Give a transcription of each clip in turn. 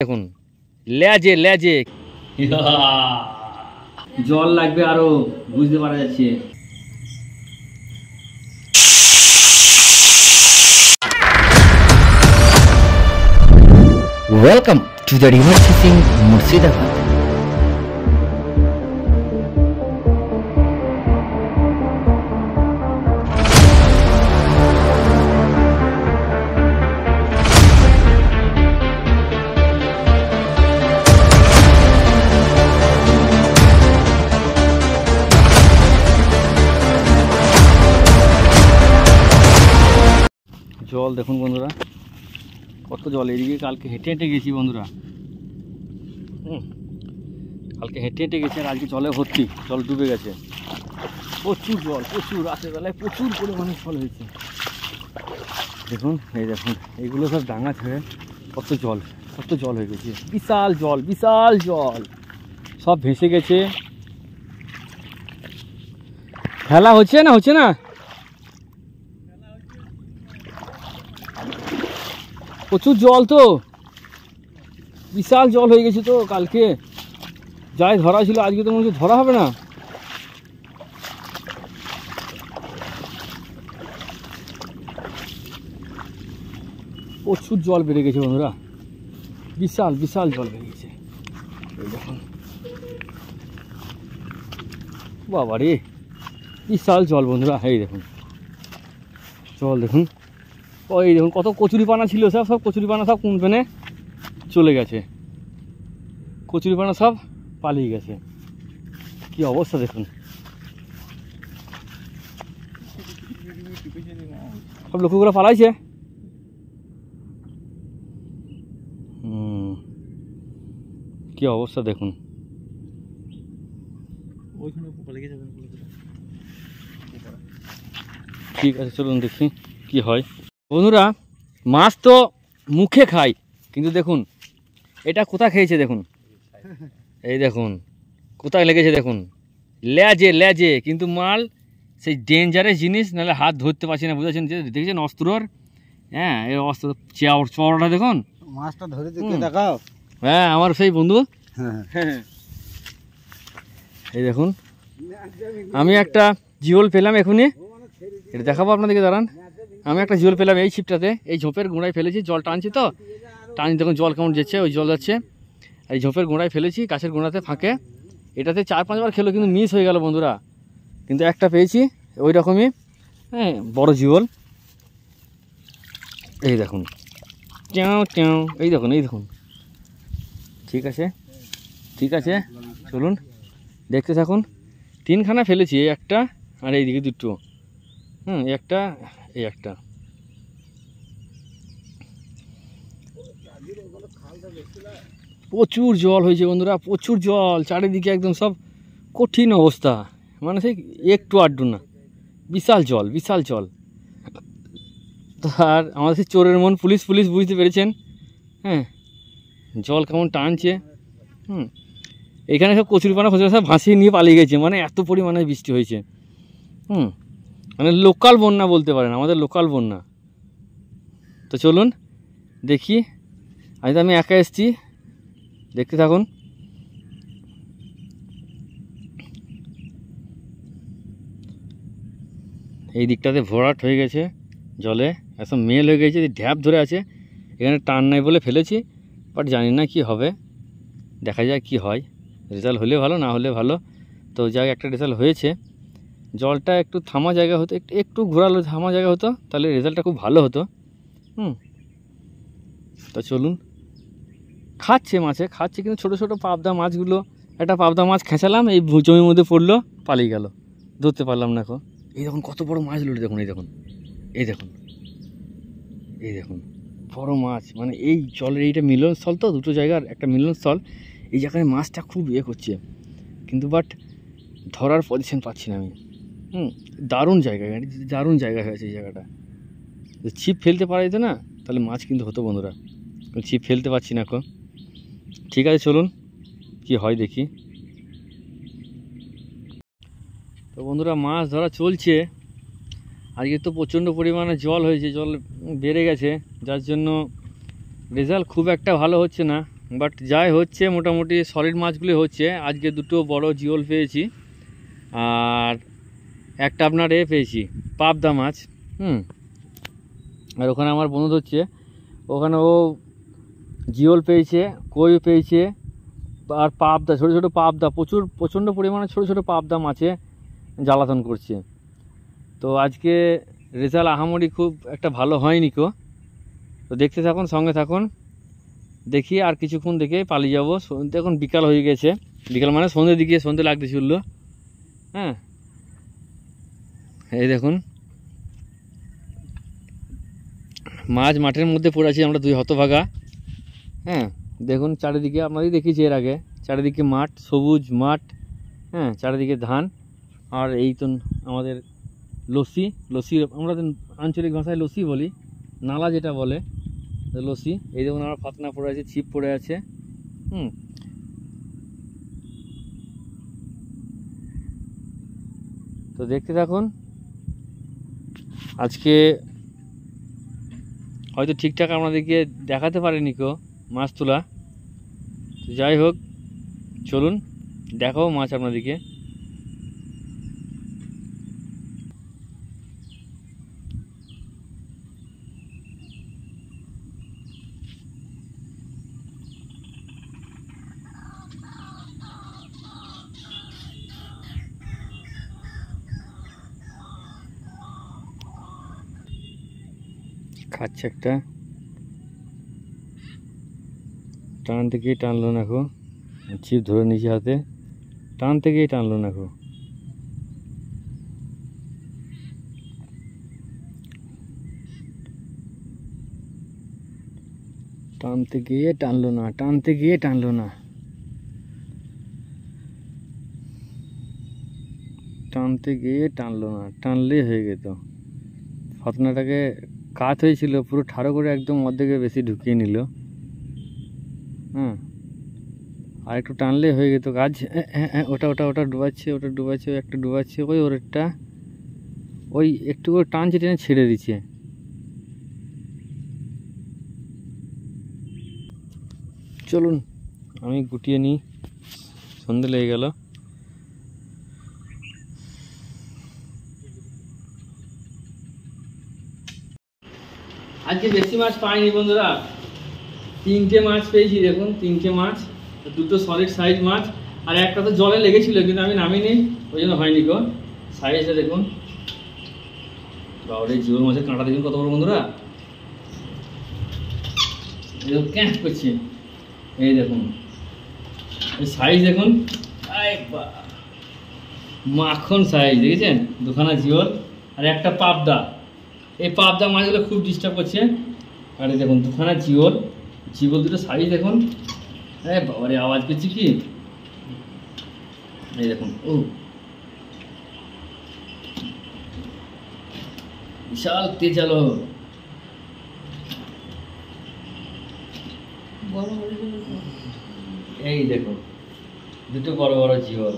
দেখুন লেজে লেজে জল লাগবে আরো, বুঝতে পারা যাচ্ছে। Welcome to the river fishing Murshidabad. জল দেখুন বন্ধুরা, কত জল। এদিকে কালকে হেঁটে হেঁটে গেছি বন্ধুরা, কালকে হেঁটে হেঁটে গেছি আর আজকে জলে ভর্তি, জল ডুবে গেছে। প্রচুর জল, প্রচুর, রাতের বেলায় প্রচুর পরিমাণে জল হয়েছে। দেখুন এই দেখুন, এইগুলো সব ডাঙা ছেড়ে কত জল, কত জল হয়ে গেছে। বিশাল জল, বিশাল জল, সব ভেসে গেছে। খেলা হচ্ছে না, হচ্ছে না, প্রচুর জল তো, বিশাল জল হয়ে গেছে তো। কালকে যাই ধরা ছিল, আজকে তো মনে হচ্ছে ধরা হবে না। প্রচুর জল বেড়ে গেছে বন্ধুরা, বিশাল বিশাল জল বেড়ে গেছে। এই দেখুন বাবা রে, বিশাল জল বন্ধুরা। এই দেখুন জল দেখুন, ওই দেখুন কত কচুরিপানা ছিল, সব সব কচুরিপানা সব কোন পেনে চলে গেছে, কচুরিপানা সব পালিয়ে গেছে। কি অবস্থা দেখুন, সব লক্ষ্যগুলো পালাইছে। কি অবস্থা দেখুন। ঠিক আছে চলুন দেখি কি হয় বন্ধুরা। মাছ তো মুখে খাই, কিন্তু দেখুন এটা কোথা খেয়েছে দেখুন, এই দেখুন কোথায় লেগেছে দেখুন, লেজে লেজে। কিন্তু মাল সেই ডেঞ্জারাস জিনিস, নাহলে হাত ধরতে পারছি না, বুঝেছেন? যে দেখেছেন অস্ত্রর, হ্যাঁ এই অস্ত্র চওড়াটা দেখুন, মাছটা ধরে দেখাও। হ্যাঁ আমার সেই বন্ধু, এই দেখুন আমি একটা জিওল পেলাম এখনই, এটা দেখাবো আপনাদেরকে, দাঁড়ান। আমি একটা জিওল পেলাম এই ছিপটাতে, এই ঝোপের গোড়ায় ফেলেছি, জল টানছি তো, টানি দেখুন জল কেমন যাচ্ছে, ওই জল যাচ্ছে। এই ঝোপের গোড়ায় ফেলেছি, গাছের গোড়াতে ফাঁকে। এটাতে 4-5 বার খেলো, কিন্তু মিস হয়ে গেল বন্ধুরা। কিন্তু একটা পেয়েছি ওই রকমই, হ্যাঁ বড় জিওল। এই দেখুন টেও টেও, এই দেখুন, এই দেখুন। ঠিক আছে, ঠিক আছে চলুন দেখতে থাকুন। 3খানা ফেলেছি, এই একটা আর এইদিকে দুটো, একটা, এই একটা। প্রচুর জল হয়েছে বন্ধুরা, প্রচুর জল চারিদিকে, একদম সব কঠিন অবস্থা, মানে সেই একটু আড্ডু না, বিশাল জল, বিশাল জল। আর আমাদের সেই চোরের মন, পুলিশ পুলিশ, বুঝতে পেরেছেন? হ্যাঁ জল কেমন টানছে। এখানে সব কচুরিপানা ফচুরি সব ভাসিয়ে নিয়ে পালিয়ে গেছে, মানে এত পরিমাণে বৃষ্টি হয়েছে। মানে লোকাল বন্যা বলতে পারেন, আমাদের লোকাল বন্যা। তো চলুন দেখি, আজ আমি একা এসেছি, দেখতে থাকুন। এই দিকটাতে ভরাট হয়ে গেছে জলে, একদম মেল হয়ে গেছে, ঢ্যাপ ধরে আছে। এখানে টান নাই বলে ফেলেছি, বাট জানি না কি হবে, দেখা যায় কি হয়। রেজাল্ট হলে ভালো, না হলে ভালো। তো যাই, একটা রেজাল্ট হয়েছে। জলটা একটু থামা জায়গা হতো, একটু ঘোরালো থামা জায়গা হতো, তাহলে রেজাল্টটা খুব ভালো হতো। তো চলুন, খাচ্ছে মাছে, খাচ্ছে, কিন্তু ছোটো ছোটো পাবদা মাছগুলো, একটা পাবদা মাছ খেঁচালাম, এই জমির মধ্যে পড়লো, পালিয়ে গেল, ধরতে পারলাম না এখন। এই দেখুন কত বড় মাছ লুটে, দেখুন এই দেখুন, এই দেখুন, এই দেখুন বড় মাছ। মানে এই জলের এইটা মিলনস্থল তো, দুটো জায়গার একটা মিলনস্থল, এই জায়গায় মাছটা খুব করছে, কিন্তু বাট ধরার পজিশন পাচ্ছি না আমি। দারুণ জায়গা, দারুণ জায়গা হয়েছে এই জায়গাটা। ছিপ ফেলতে পারা যেত না, তাহলে মাছ কিন্তু হতো বন্ধুরা, ছিপ ফেলতে পারছি না এখন। ঠিক আছে চলুন কি হয় দেখি। তো বন্ধুরা মাছ ধরা চলছে, আজকে তো প্রচণ্ড পরিমাণে জল হয়েছে, জল বেড়ে গেছে, যার জন্য রেজাল্ট খুব একটা ভালো হচ্ছে না। বাট যাই হচ্ছে মোটামুটি সলিড মাছগুলি হচ্ছে। আজকে দুটো বড় জিওল পেয়েছি আর একটা আপনার পেয়েছি পাবদা মাছ। আর ওখানে আমার বন্ধু হচ্ছে, ওখানে ও জিওল পেয়েছে, কই পেয়েছে আর পাবদা, ছোটো ছোটো পাবদা, প্রচণ্ড পরিমাণে ছোটো ছোটো পাবদা মাছে জ্বালাতন করছে। তো আজকে রেজাল্ট আহামরি খুব একটা ভালো হয়নি কো। তো দেখতে থাকুন, সঙ্গে থাকুন, দেখি আর কিছুক্ষণ দেখে পালিয়ে যাবো। এখন বিকাল হয়ে গেছে, বিকাল মানে সন্ধ্যের দিকে, সন্ধ্যে লাগতে চললো। হ্যাঁ, এই দেখুন মাছ মাঠের মধ্যে পড়ে আছি আমরা দুই হতভাগা। হ্যাঁ, দেখুন চারিদিকে, আপনাদের দেখিয়েছি এর আগে, চারিদিকে মাঠ, সবুজ মাঠ। হ্যাঁ, চারিদিকে ধান। আর এই তো আমাদের লস্যি, আমরা আঞ্চলিক ভাষায় লস্যি বলি, নালা যেটা বলে লস্যি। এই দেখুন আমরা ফাতনা পড়ে আছে, ছিপ পড়ে আছে। তো দেখতে থাকুন। আজকে হয়তো ঠিকঠাক আপনাদেরকে দেখাতে পারিনি কেউ মাছ তোলা। তো যাই হোক, চলুন দেখাও মাছ আপনাদেরকে। খাচ্ছে একটা, টান থেকেই টানলো না খো, ছিপ ধরে নিচে হাতে, টান থেকেই টানলো না খো। টানতে গিয়ে টানলো না, টানতে গিয়ে টানলো না, টানতে গিয়ে টানলো না, টানলেই হয়ে যেত। ফাতনাটাকে কাত হয়েছিল পুরো ঠাড়ো করে, একদম অর্ধেকে বেশি ঢুকিয়ে নিল। হ্যাঁ, আর একটু টানলে হয়ে যেত কাজ। ওটা ওটা ওটা ডুবাচ্ছে, ওটা ডুবাচ্ছে, একটা ডুবাচ্ছে, ওই ওরটা ওই একটু করে টানছে, টেনে ছেড়ে দিচ্ছে। চলুন আমি গুটিয়ে নিই, সন্ধে লেগে গেল। আজকে বেশি মাছ পাইনি বন্ধুরা, 3টে মাছ পেয়েছি। দেখুন 3টে মাছ, দুটো সলিড সাইজ মাছ, আর একটা তো জলে লেগেছিল কিন্তু আমি নামিনি, ওই জন্য হয়নি গো। সাইজটা দেখুন, বাবরে জিওল মাছের কাঁটা দেখুন কত বড় বন্ধুরা, এরকম ক্যাঁচ করছে। এই দেখুন এই সাইজ দেখুন, মাখন সাইজ দেখেছেন, দুখানা জিওল আর একটা পাবদা। এই পাবদা মাছগুলো খুব ডিস্টার্ব করছে। আর এই দেখুন দুখানা জিওল, দুটো সাইজ দেখুন। হ্যাঁ বাবারে, আওয়াজ করছি কি, এই দেখুন, ও বিশাল তেজালো। এই দেখুন দুটো বড় বড় জিওল,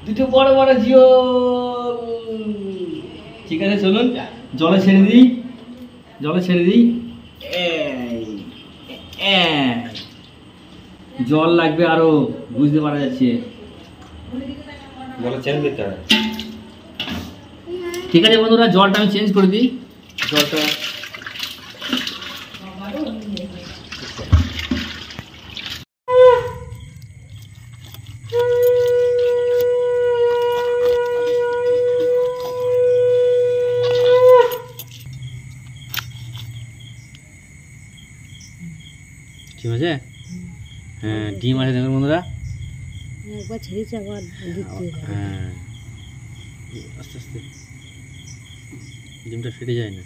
দুটো বড় বড় জিওল। ঠিক আছে, চলুন জলে ছেড়ে দিই, জলে ছেড়ে দিই। জল লাগবে আরো, বুঝতে পারা যাচ্ছে, জলে ছেড়ে দিতে হবে। ঠিক আছে বন্ধুরা, জলটা আমি চেঞ্জ করে দিই, জলটা ঠিক আছে। হ্যাঁ, ডিম আছে দেখুন বন্ধুরা, একবার ছেড়েছে আবার দিতে। হ্যাঁ, আস্তে আস্তে ডিমটা ফেটে যায় না।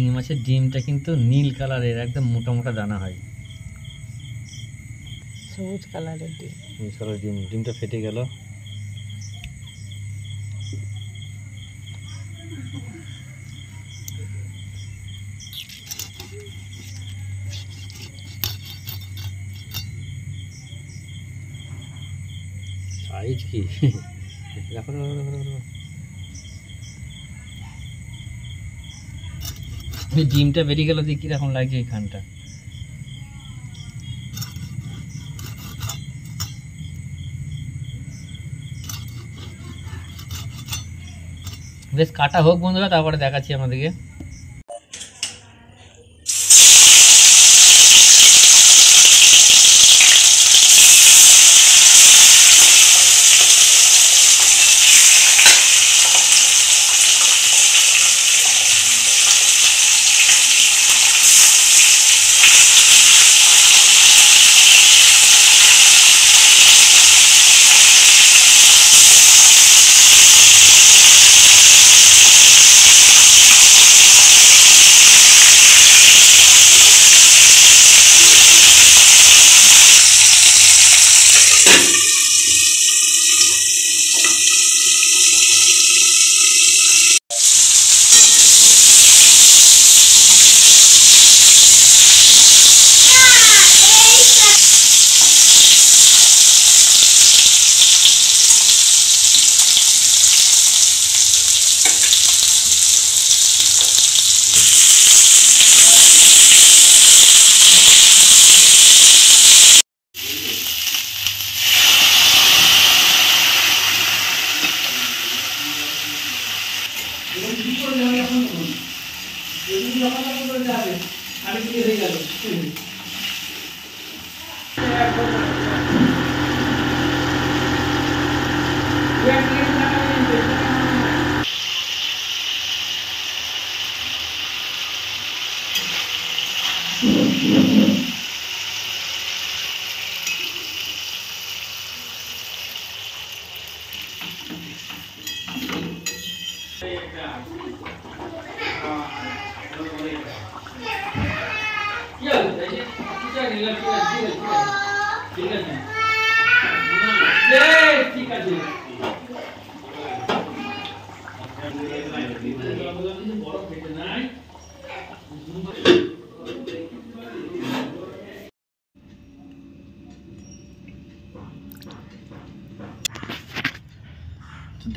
শিঙি মাছের ডিমটা কিন্তু নীল কালারের, একদম মোটা মোটা দানা হয়। সবুজ কালারের ডিম। সবুজ কালারের ডিম, ডিমটা ফেটে গেল। সাইজ কি দেখো, ডিমটা বেরিয়ে গেল, দিয়ে কিরকম লাগছে এখানটা। বেশ কাটা হোক বন্ধুরা, তারপরে দেখাচ্ছি আমাদেরকে।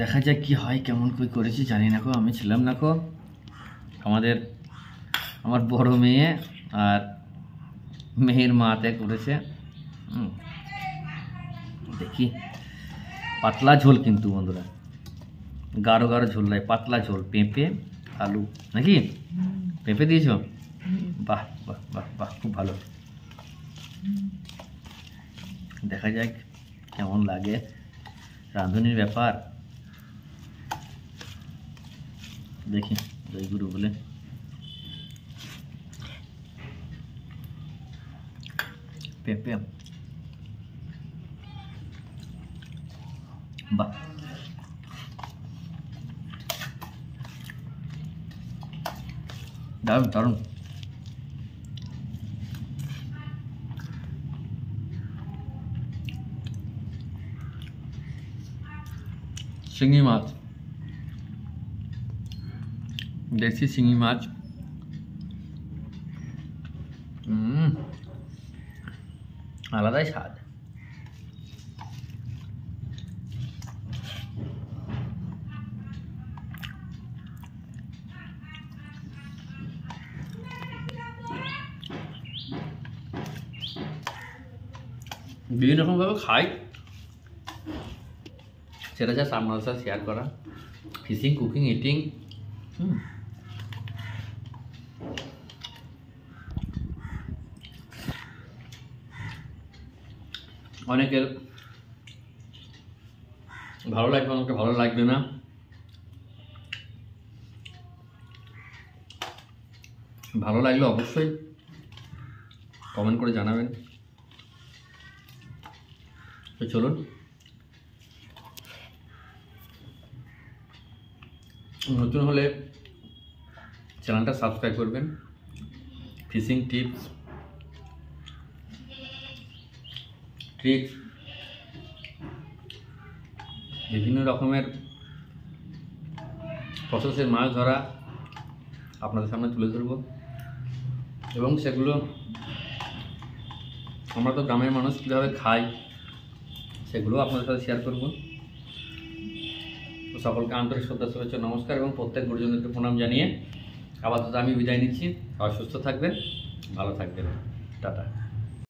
দেখা যাক কি হয়, কেমন কই করেছি জানি না কো, আমি ছিলাম না কো। আমার বড় মেয়ে আর মেয়ের মাতে করেছে। দেখি, পাতলা ঝোল কিন্তু বন্ধুরা, গাঢ় গাঢ় ঝোল নয়, পাতলা ঝোল, পেঁপে আলু নাকি? পেঁপে দিয়েছ? বাহ বাহ বাহ বাহ, খুব ভালো। দেখা যাক কেমন লাগে, রাঁধুনির ব্যাপার। দেখি জয়গুরু বলে। পেঁপে বাহ, দারুণ দারুণ। শিঙি মাছ, দেশি শিঙি মাছ, আলাদাই স্বাদ। বিভিন্ন রকমভাবে খাই, সেটা যা আপনাদের সাথে শেয়ার করা। Fishing, cooking, eating. অনেকের ভালো লাগবে, অনেকে ভালো লাগবে না। ভালো লাগলে অবশ্যই কমেন্ট করে জানাবেন। তো চলুন, নতুন হলে চ্যানেলটা সাবস্ক্রাইব করবেন। ফিশিং টিপস, ট্রিক্স, বিভিন্ন রকমের প্রসেসে মাছ ধরা আপনাদের সামনে তুলে ধরব এবং সেগুলো আমরা তো গ্রামের মানুষ কীভাবে খাই সেগুলো আপনাদের সাথে শেয়ার করব। তো সকলকে আন্তরিক শ্রদ্ধা, শুভেচ্ছা, নমস্কার এবং প্রত্যেক গুরুজনদেরকে প্রণাম জানিয়ে আপাতত আমি বিদায় নিচ্ছি। আর সুস্থ থাকবেন, ভালো থাকবেন, টাটা।